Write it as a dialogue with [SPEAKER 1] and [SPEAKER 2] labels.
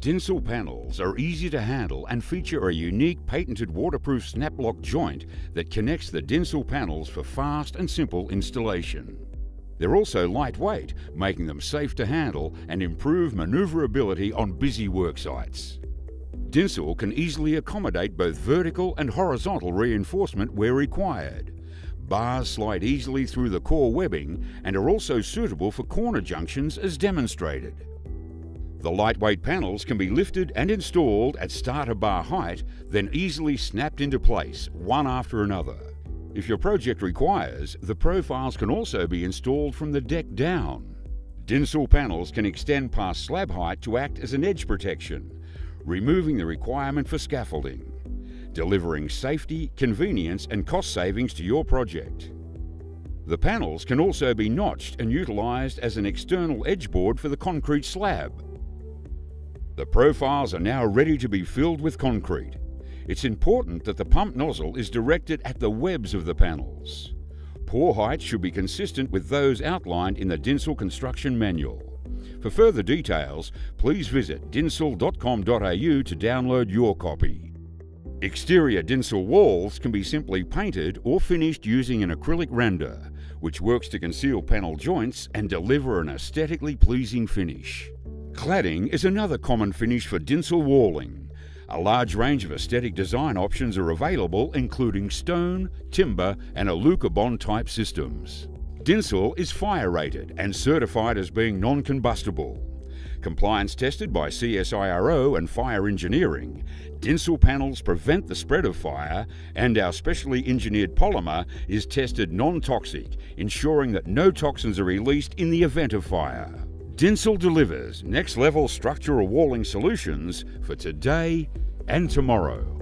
[SPEAKER 1] Dincel panels are easy to handle and feature a unique patented waterproof snap lock joint that connects the Dincel panels for fast and simple installation. They're also lightweight, making them safe to handle and improve maneuverability on busy work sites. Dincel can easily accommodate both vertical and horizontal reinforcement where required. Bars slide easily through the core webbing and are also suitable for corner junctions as demonstrated. The lightweight panels can be lifted and installed at starter bar height, then easily snapped into place, one after another. If your project requires, the profiles can also be installed from the deck down. Dincel panels can extend past slab height to act as an edge protection, removing the requirement for scaffolding, delivering safety, convenience and cost savings to your project. The panels can also be notched and utilised as an external edge board for the concrete slab. The profiles are now ready to be filled with concrete. It's important that the pump nozzle is directed at the webs of the panels. Pour heights should be consistent with those outlined in the Dincel construction manual. For further details, please visit dincel.com.au to download your copy. Exterior Dincel walls can be simply painted or finished using an acrylic render, which works to conceal panel joints and deliver an aesthetically pleasing finish. Cladding is another common finish for Dincel walling. A large range of aesthetic design options are available, including stone, timber and Alucobond type systems. Dincel is fire rated and certified as being non-combustible. Compliance tested by CSIRO and Fire Engineering, Dincel panels prevent the spread of fire, and our specially engineered polymer is tested non-toxic, ensuring that no toxins are released in the event of fire. Dincel delivers next-level structural walling solutions for today and tomorrow.